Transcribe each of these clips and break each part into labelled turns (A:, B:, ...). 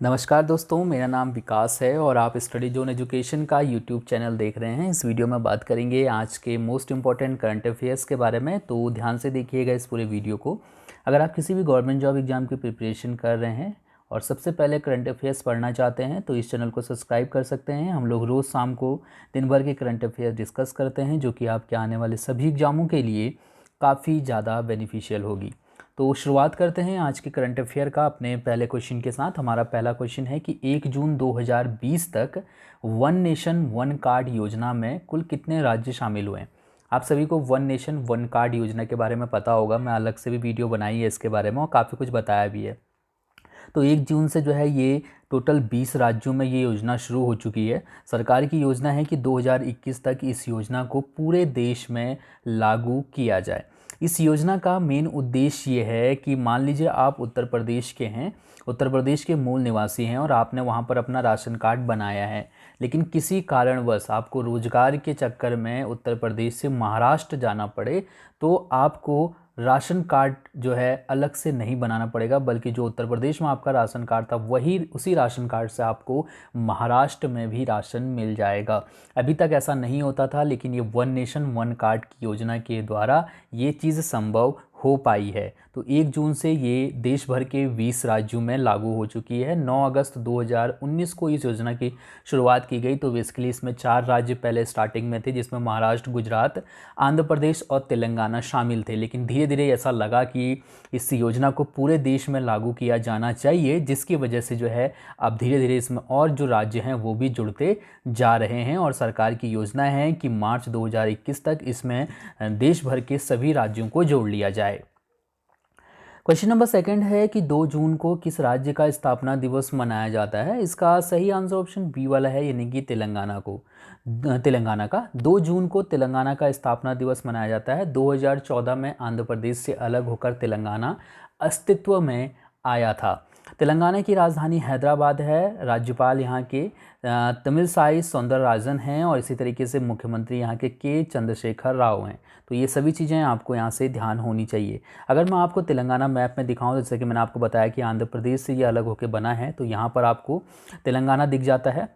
A: नमस्कार दोस्तों, मेरा नाम विकास है और आप स्टडी जोन एजुकेशन का यूट्यूब चैनल देख रहे हैं। इस वीडियो में बात करेंगे आज के मोस्ट इम्पॉर्टेंट करंट अफेयर्स के बारे में, तो ध्यान से देखिएगा इस पूरे वीडियो को। अगर आप किसी भी गवर्नमेंट जॉब एग्जाम की प्रिपरेशन कर रहे हैं और सबसे पहले करंट अफेयर्स पढ़ना चाहते हैं तो इस चैनल को सब्सक्राइब कर सकते हैं। हम लोग रोज़ शाम को दिन भर के करंट अफेयर डिस्कस करते हैं, जो कि आपके आने वाले सभी एग्जामों के लिए काफ़ी ज़्यादा बेनिफिशियल होगी। तो शुरुआत करते हैं आज के करंट अफेयर का अपने पहले क्वेश्चन के साथ। हमारा पहला क्वेश्चन है कि 1 जून 2020 तक वन नेशन वन कार्ड योजना में कुल कितने राज्य शामिल हुए हैं। आप सभी को वन नेशन वन कार्ड योजना के बारे में पता होगा, मैं अलग से भी वीडियो बनाई है इसके बारे में और काफ़ी कुछ बताया भी है। तो 1 जून से जो है ये टोटल 20 राज्यों में ये योजना शुरू हो चुकी है। सरकार की योजना है कि 2021 तक इस योजना को पूरे देश में लागू किया जाए। इस योजना का मेन उद्देश्य ये है कि मान लीजिए आप उत्तर प्रदेश के हैं, उत्तर प्रदेश के मूल निवासी हैं और आपने वहाँ पर अपना राशन कार्ड बनाया है, लेकिन किसी कारणवश आपको रोजगार के चक्कर में उत्तर प्रदेश से महाराष्ट्र जाना पड़े, तो आपको राशन कार्ड जो है अलग से नहीं बनाना पड़ेगा, बल्कि जो उत्तर प्रदेश में आपका राशन कार्ड था वही उसी राशन कार्ड से आपको महाराष्ट्र में भी राशन मिल जाएगा। अभी तक ऐसा नहीं होता था, लेकिन ये वन नेशन वन कार्ड की योजना के द्वारा ये चीज़ संभव हो पाई है। तो 1 जून से ये देश भर के 20 राज्यों में लागू हो चुकी है। 9 अगस्त 2019 को इस योजना की शुरुआत की गई। तो बेसिकली इसमें 4 राज्य पहले स्टार्टिंग में थे, जिसमें महाराष्ट्र, गुजरात, आंध्र प्रदेश और तेलंगाना शामिल थे। लेकिन धीरे धीरे ऐसा लगा कि इस योजना को पूरे देश में लागू किया जाना चाहिए, जिसकी वजह से जो है अब धीरे धीरे इसमें और जो राज्य हैं वो भी जुड़ते जा रहे हैं। और सरकार की योजना है कि मार्च 2021 तक इसमें देश भर के सभी राज्यों को जोड़ लिया जाए। क्वेश्चन नंबर सेकंड है कि 2 जून को किस राज्य का स्थापना दिवस मनाया जाता है। इसका सही आंसर ऑप्शन बी वाला है, यानी कि तेलंगाना का 2 जून को तेलंगाना का स्थापना दिवस मनाया जाता है। 2014 में आंध्र प्रदेश से अलग होकर तेलंगाना अस्तित्व में आया था। तेलंगाना की राजधानी हैदराबाद है। राज्यपाल यहाँ के तमिलसाई सौंदरराजन हैं और इसी तरीके से मुख्यमंत्री यहाँ के चंद्रशेखर राव हैं। तो ये सभी चीज़ें आपको यहाँ से ध्यान होनी चाहिए। अगर मैं आपको तेलंगाना मैप में दिखाऊं, जैसे कि मैंने आपको बताया कि आंध्र प्रदेश से ये अलग होकर बना है, तो यहाँ पर आपको तेलंगाना दिख जाता है।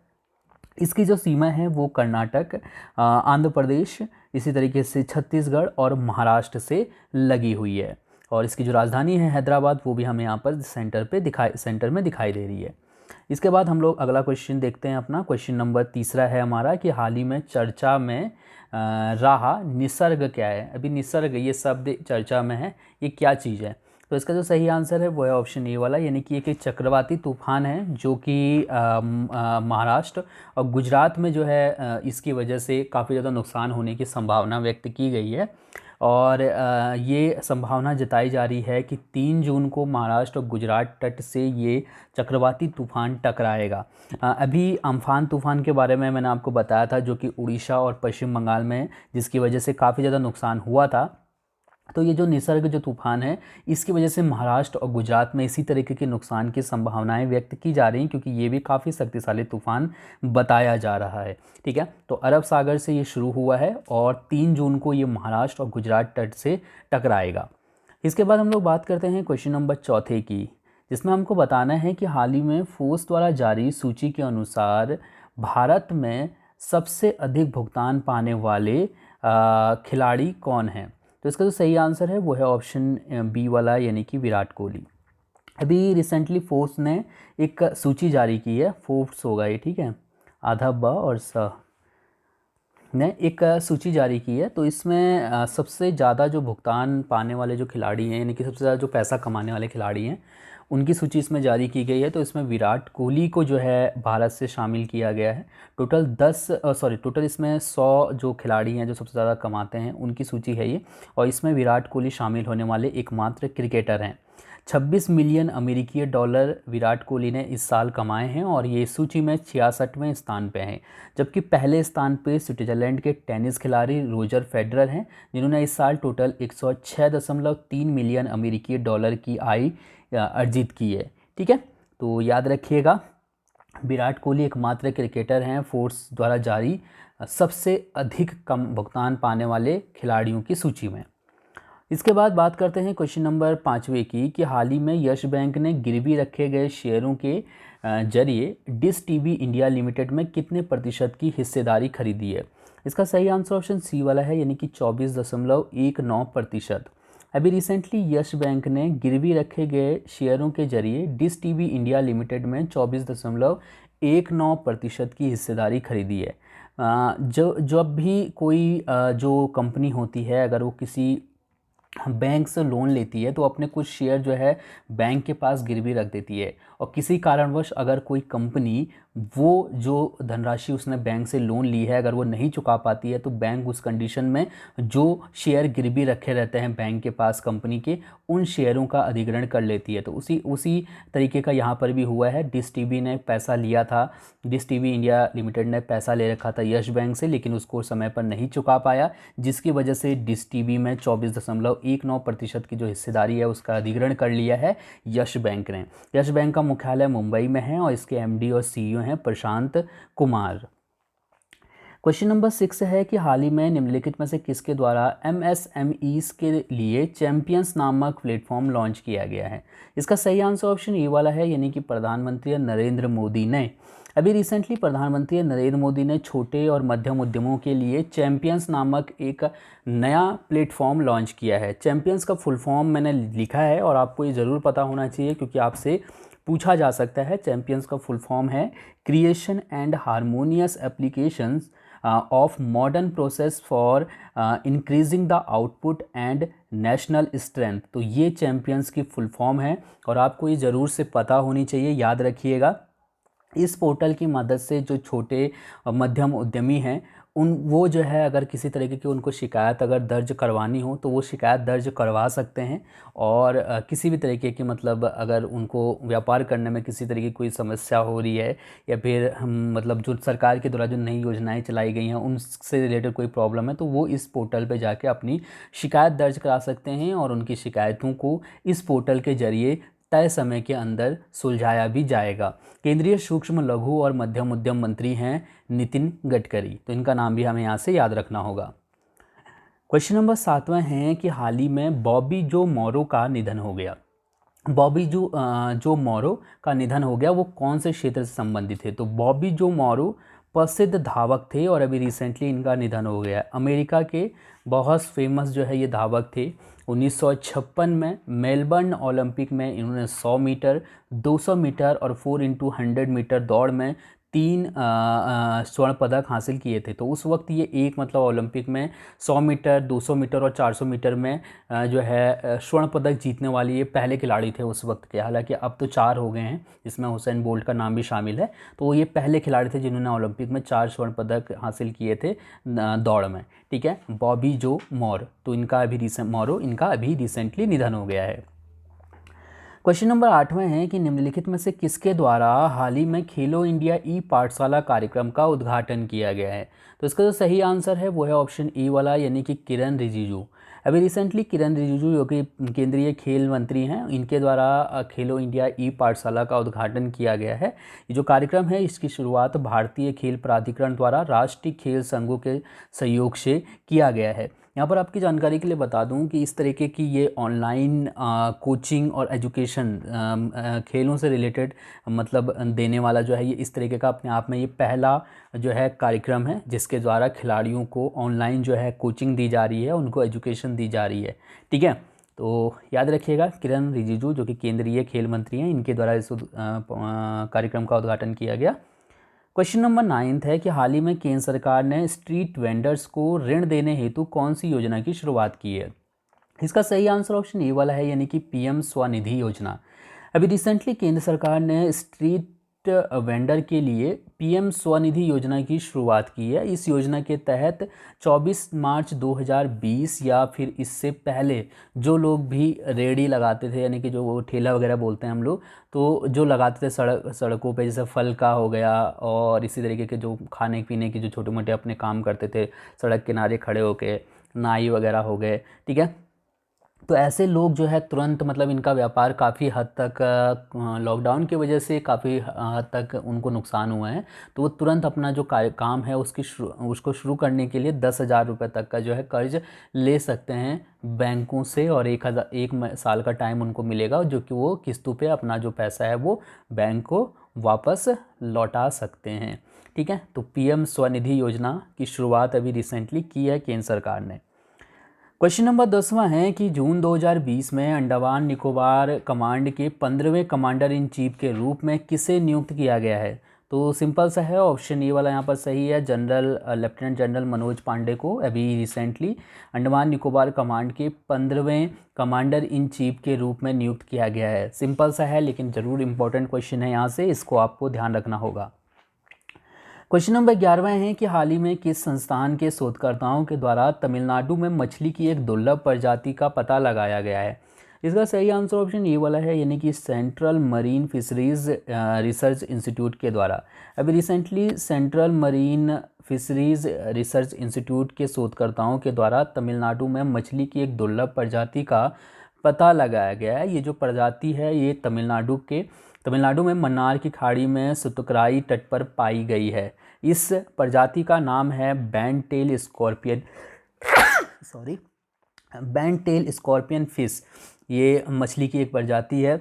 A: इसकी जो सीमा है वो कर्नाटक, आंध्र प्रदेश, इसी तरीके से छत्तीसगढ़ और महाराष्ट्र से लगी हुई है। और इसकी जो राजधानी है हैदराबाद, वो भी हमें यहाँ पर सेंटर में दिखाई दे रही है। इसके बाद हम लोग अगला क्वेश्चन देखते हैं। अपना क्वेश्चन नंबर तीसरा है हमारा कि हाल ही में चर्चा में रहा निसर्ग क्या है। अभी निसर्ग ये शब्द चर्चा में है, ये क्या चीज़ है? तो इसका जो सही आंसर है वो है ऑप्शन ए वाला, यानी कि एक चक्रवाती तूफान है जो कि महाराष्ट्र और गुजरात में जो है इसकी वजह से काफ़ी ज़्यादा नुकसान होने की संभावना व्यक्त की गई है। और ये संभावना जताई जा रही है कि 3 जून को महाराष्ट्र और गुजरात तट से ये चक्रवाती तूफान टकराएगा। अभी अम्फान तूफान के बारे में मैंने आपको बताया था, जो कि उड़ीसा और पश्चिम बंगाल में जिसकी वजह से काफ़ी ज़्यादा नुकसान हुआ था। तो ये जो निसर्ग जो तूफान है, इसकी वजह से महाराष्ट्र और गुजरात में इसी तरीके के नुकसान की संभावनाएं व्यक्त की जा रही हैं, क्योंकि ये भी काफ़ी शक्तिशाली तूफान बताया जा रहा है। ठीक है, तो अरब सागर से ये शुरू हुआ है और 3 जून को ये महाराष्ट्र और गुजरात तट से टकराएगा। इसके बाद हम लोग बात करते हैं क्वेश्चन नंबर चौथे की, जिसमें हमको बताना है कि हाल ही में फोर्स द्वारा जारी सूची के अनुसार भारत में सबसे अधिक भुगतान पाने वाले खिलाड़ी कौन हैं। तो इसका जो सही आंसर है वो है ऑप्शन बी वाला, यानी कि विराट कोहली। अभी रिसेंटली फोर्स ने एक सूची जारी की है, फोर्स होगा ये, ठीक है, आधा ब और स ने एक सूची जारी की है। तो इसमें सबसे ज़्यादा जो भुगतान पाने वाले जो खिलाड़ी हैं, यानी कि सबसे ज़्यादा जो पैसा कमाने वाले खिलाड़ी हैं, उनकी सूची इसमें जारी की गई है। तो इसमें विराट कोहली को जो है भारत से शामिल किया गया है। टोटल इसमें 100 जो खिलाड़ी हैं जो सबसे ज़्यादा कमाते हैं उनकी सूची है ये, और इसमें विराट कोहली शामिल होने वाले एकमात्र क्रिकेटर हैं। 26 मिलियन अमेरिकी डॉलर विराट कोहली ने इस साल कमाए हैं और ये सूची में 66वें स्थान पे हैं। जबकि पहले स्थान पे स्विट्जरलैंड के टेनिस खिलाड़ी रोजर फेडरर हैं, जिन्होंने इस साल टोटल 106.3 मिलियन अमेरिकी डॉलर की आय अर्जित की है। ठीक है, तो याद रखिएगा, विराट कोहली एकमात्र क्रिकेटर हैं फोर्स द्वारा जारी सबसे अधिक कम भुगतान पाने वाले खिलाड़ियों की सूची में। इसके बाद बात करते हैं क्वेश्चन नंबर 5वें की, कि हाल ही में यस बैंक ने गिरवी रखे गए शेयरों के जरिए डिश टीवी इंडिया लिमिटेड में कितने प्रतिशत की हिस्सेदारी खरीदी है। इसका सही आंसर ऑप्शन सी वाला है, यानी कि 24.19%। अभी रिसेंटली यस बैंक ने गिरवी रखे गए शेयरों के जरिए डिश टीवी इंडिया लिमिटेड में 24.19% की हिस्सेदारी खरीदी है। जो जब भी कोई जो कंपनी होती है, अगर वो किसी बैंक से लोन लेती है तो अपने कुछ शेयर जो है बैंक के पास गिरवी रख देती है, और किसी कारणवश अगर कोई कंपनी वो जो धनराशि उसने बैंक से लोन ली है अगर वो नहीं चुका पाती है, तो बैंक उस कंडीशन में जो शेयर गिरवी रखे रहते हैं बैंक के पास कंपनी के, उन शेयरों का अधिग्रहण कर लेती है। तो उसी तरीके का यहाँ पर भी हुआ है। डिश टीवी ने पैसा लिया था, डिश टीवी इंडिया लिमिटेड ने पैसा ले रखा था यस बैंक से, लेकिन उसको समय पर नहीं चुका पाया, जिसकी वजह से डिश टीवी में 24.19% की जो हिस्सेदारी है उसका अधिग्रहण कर लिया है यस बैंक ने। यस बैंक का मुख्यालय मुंबई में है और इसके एमडी और सीईओ हैं प्रशांत कुमार। क्वेश्चन नंबर 6 है कि हाल ही में निम्नलिखित में से किसके द्वारा एमएसएमईज के लिए चैंपियंस नामक प्लेटफॉर्म लॉन्च किया गया है। इसका सही आंसर ऑप्शन ए वाला है, यानी कि प्रधानमंत्री नरेंद्र मोदी ने। अभी रिसेंटली प्रधानमंत्री नरेंद्र मोदी ने छोटे और मध्यम उद्यमों के लिए चैंपियंस नामक एक नया प्लेटफॉर्म लॉन्च किया है। चैंपियंस का फुल फॉर्म मैंने लिखा है और आपको ये ज़रूर पता होना चाहिए, क्योंकि आपसे पूछा जा सकता है। चैंपियंस का फुल फॉर्म है creation and harmonious applications of modern process for increasing the output and national strength. तो ये चैंपियंस की फुल फॉर्म है और आपको ये ज़रूर से पता होनी चाहिए, याद रखिएगा। इस पोर्टल की मदद से जो छोटे और मध्यम उद्यमी हैं वो जो है अगर किसी तरीके की उनको शिकायत अगर दर्ज करवानी हो तो वो शिकायत दर्ज करवा सकते हैं, और किसी भी तरीके की मतलब अगर उनको व्यापार करने में किसी तरीके की कोई समस्या हो रही है, या फिर मतलब जो सरकार के द्वारा जो नई योजनाएं चलाई गई हैं उनसे रिलेटेड कोई प्रॉब्लम है, तो वो इस पोर्टल पे जाके अपनी शिकायत दर्ज करा सकते हैं और उनकी शिकायतों को इस पोर्टल के जरिए तय समय के अंदर सुलझाया भी जाएगा। केंद्रीय सूक्ष्म लघु और मध्यम उद्यम मंत्री हैं नितिन गडकरी, तो इनका नाम भी हमें यहाँ से याद रखना होगा। क्वेश्चन नंबर 7वां है कि हाल ही में बॉबी जो मॉरो का निधन हो गया। बॉबी जो मॉरो का निधन हो गया, वो कौन से क्षेत्र से संबंधित है। तो बॉबी जो मॉरो प्रसिद्ध धावक थे और अभी रिसेंटली इनका निधन हो गया। अमेरिका के बहुत फेमस जो है ये धावक थे। 1956 में मेलबर्न ओलंपिक में इन्होंने 100 मीटर, 200 मीटर और 4x100 मीटर दौड़ में 3 स्वर्ण पदक हासिल किए थे। तो उस वक्त ये एक मतलब ओलंपिक में 100 मीटर, 200 मीटर और 400 मीटर में जो है स्वर्ण पदक जीतने वाले ये पहले खिलाड़ी थे उस वक्त के। हालांकि अब तो 4 हो गए हैं, जिसमें हुसैन बोल्ट का नाम भी शामिल है। तो ये पहले खिलाड़ी थे जिन्होंने ओलंपिक में 4 स्वर्ण पदक हासिल किए थे दौड़ में। ठीक है, बॉबी जो मॉर, तो इनका अभी रिसेंटली निधन हो गया है। क्वेश्चन नंबर 8वां है कि निम्नलिखित में से किसके द्वारा हाल ही में खेलो इंडिया ई पाठशाला कार्यक्रम का उद्घाटन किया गया है। तो इसका जो सही आंसर है वो है ऑप्शन ए वाला, यानी कि किरण रिजिजू। अभी रिसेंटली किरण रिजिजू जो कि केंद्रीय खेल मंत्री हैं, इनके द्वारा खेलो इंडिया ई पाठशाला का उद्घाटन किया गया है। ये जो कार्यक्रम है इसकी शुरुआत भारतीय खेल प्राधिकरण द्वारा राष्ट्रीय खेल संघों के सहयोग से किया गया है। यहाँ पर आपकी जानकारी के लिए बता दूं कि इस तरीके की ये ऑनलाइन कोचिंग और एजुकेशन खेलों से रिलेटेड मतलब देने वाला जो है ये इस तरीके का अपने आप में ये पहला जो है कार्यक्रम है, जिसके द्वारा खिलाड़ियों को ऑनलाइन जो है कोचिंग दी जा रही है, उनको एजुकेशन दी जा रही है। ठीक है, तो याद रखिएगा किरण रिजिजू जो कि केंद्रीय खेल मंत्री हैं, इनके द्वारा इस कार्यक्रम का उद्घाटन किया गया। क्वेश्चन नंबर 9 है कि हाल ही में केंद्र सरकार ने स्ट्रीट वेंडर्स को ऋण देने हेतु कौन सी योजना की शुरुआत की है। इसका सही आंसर ऑप्शन ए वाला है, यानी कि पीएम स्वनिधि योजना। अभी रिसेंटली केंद्र सरकार ने स्ट्रीट वेंडर के लिए पीएम स्वनिधि योजना की शुरुआत की है। इस योजना के तहत 24 मार्च 2020 या फिर इससे पहले जो लोग भी रेडी लगाते थे, यानी कि जो वो ठेला वगैरह बोलते हैं हम लोग, तो जो लगाते थे सड़कों पे, जैसे फल का हो गया और इसी तरीके के जो खाने पीने के जो छोटे मोटे अपने काम करते थे सड़क किनारे खड़े होके, नाई वगैरह हो गए। ठीक है, तो ऐसे लोग जो है तुरंत मतलब इनका व्यापार काफ़ी हद तक लॉकडाउन की वजह से काफ़ी हद तक उनको नुकसान हुआ है, तो वो तुरंत अपना जो काम है उसको शुरू करने के लिए 10,000 रुपये तक का जो है कर्ज ले सकते हैं बैंकों से, और 1 साल का टाइम उनको मिलेगा, जो कि वो किस्तों पे अपना जो पैसा है वो बैंक को वापस लौटा सकते हैं। ठीक है, तो पीएम स्वनिधि योजना की शुरुआत अभी रिसेंटली की है केंद्र सरकार ने। क्वेश्चन नंबर 10वां है कि जून 2020 में अंडमान निकोबार कमांड के 15वें कमांडर इन चीफ के रूप में किसे नियुक्त किया गया है? तो सिंपल सा है, ऑप्शन ए वाला यहाँ पर सही है, लेफ्टिनेंट जनरल मनोज पांडे को अभी रिसेंटली अंडमान निकोबार कमांड के 15वें कमांडर इन चीफ के रूप में नियुक्त किया गया है। सिंपल सा है लेकिन ज़रूर इंपॉर्टेंट क्वेश्चन है, यहाँ से इसको आपको ध्यान रखना होगा। क्वेश्चन नंबर 11वां है कि हाल ही में किस संस्थान के शोधकर्ताओं के द्वारा तमिलनाडु में मछली की एक दुर्लभ प्रजाति का पता लगाया गया है? इसका सही आंसर ऑप्शन ए वाला है, यानी कि central marine fisheries research institute के द्वारा। अभी recently central marine fisheries research institute के शोधकर्ताओं के द्वारा तमिलनाडु में मछली की एक दुर्लभ प्रजाति का पता लगाया गया है। ये जो प्रजाति है ये तमिलनाडु में मन्नार की खाड़ी में सुतुकराई तट पर पाई गई है। इस प्रजाति का नाम है बैंड टेल स्कॉर्पियन फिश। ये मछली की एक प्रजाति है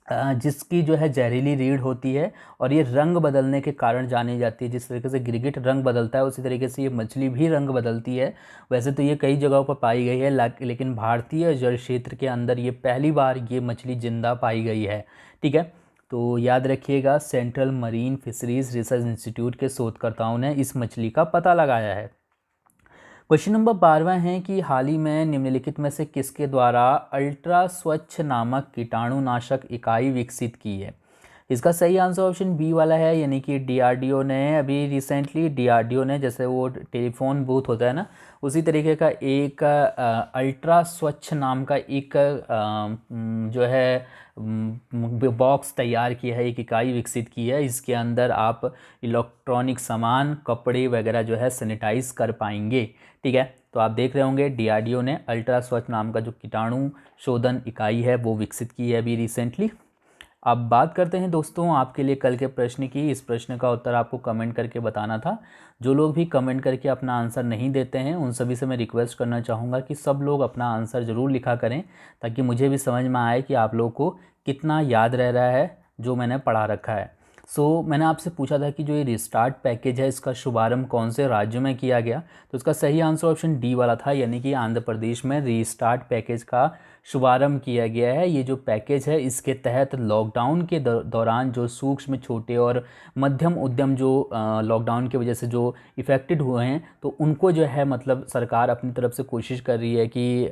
A: जिसकी जो है जहरीली रीढ़ होती है, और ये रंग बदलने के कारण जानी जाती है। जिस तरीके से गिरगिट रंग बदलता है उसी तरीके से ये मछली भी रंग बदलती है। वैसे तो ये कई जगहों पर पाई गई है, लेकिन भारतीय जल क्षेत्र के अंदर ये पहली बार ये मछली जिंदा पाई गई है। ठीक है, तो याद रखिएगा, central marine fisheries research institute के शोधकर्ताओं ने इस मछली का पता लगाया है। क्वेश्चन नंबर 12वां है कि हाल ही में निम्नलिखित में से किसके द्वारा अल्ट्रा स्वच्छ नामक कीटाणुनाशक इकाई विकसित की है? इसका सही आंसर ऑप्शन बी वाला है, यानी कि डीआरडीओ ने अभी रिसेंटली जैसे वो टेलीफोन बूथ होता है ना, उसी तरीके का एक अल्ट्रा स्वच्छ नाम का एक जो है बॉक्स तैयार किया है, एक इकाई विकसित की है। इसके अंदर आप इलेक्ट्रॉनिक सामान, कपड़े वगैरह जो है सैनिटाइज कर पाएंगे। ठीक है, तो आप देख रहे होंगे डीआरडीओ ने अल्ट्रा स्वच्छ नाम का जो कीटाणु शोधन इकाई है वो विकसित की है अभी रिसेंटली। अब बात करते हैं दोस्तों आपके लिए कल के प्रश्न की। इस प्रश्न का उत्तर आपको कमेंट करके बताना था। जो लोग भी कमेंट करके अपना आंसर नहीं देते हैं उन सभी से मैं रिक्वेस्ट करना चाहूँगा कि सब लोग अपना आंसर ज़रूर लिखा करें, ताकि मुझे भी समझ में आए कि आप लोग को कितना याद रह रहा है जो मैंने पढ़ा रखा है। मैंने आपसे पूछा था कि जो ये रिस्टार्ट पैकेज है इसका शुभारंभ कौन से राज्य में किया गया, तो इसका सही आंसर ऑप्शन डी वाला था, यानी कि आंध्र प्रदेश में रिस्टार्ट पैकेज का शुभारंभ किया गया है। ये जो पैकेज है इसके तहत लॉकडाउन के दौरान जो सूक्ष्म, छोटे और मध्यम उद्यम जो लॉकडाउन की वजह से जो इफ़ेक्टेड हुए हैं, तो उनको जो है मतलब सरकार अपनी तरफ से कोशिश कर रही है कि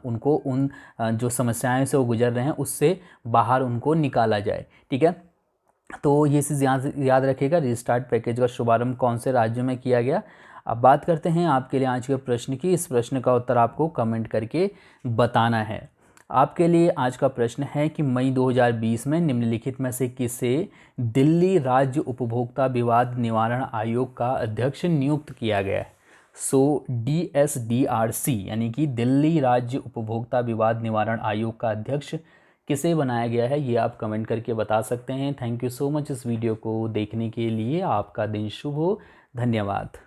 A: उनको उन जो समस्याएं से वो गुजर रहे हैं उससे बाहर उनको निकाला जाए। ठीक है, तो ये चीज़ याद रखिएगा, रिस्टार्ट पैकेज का शुभारंभ कौन से राज्य में किया गया। अब बात करते हैं आपके लिए आज के प्रश्न की। इस प्रश्न का उत्तर आपको कमेंट करके बताना है। आपके लिए आज का प्रश्न है कि मई 2020 में निम्नलिखित में से किसे दिल्ली राज्य उपभोक्ता विवाद निवारण आयोग का अध्यक्ष नियुक्त किया गया है? DSDRC यानी कि दिल्ली राज्य उपभोक्ता विवाद निवारण आयोग का अध्यक्ष किसे बनाया गया है, ये आप कमेंट करके बता सकते हैं। थैंक यू सो मच इस वीडियो को देखने के लिए। आपका दिन शुभ हो। धन्यवाद।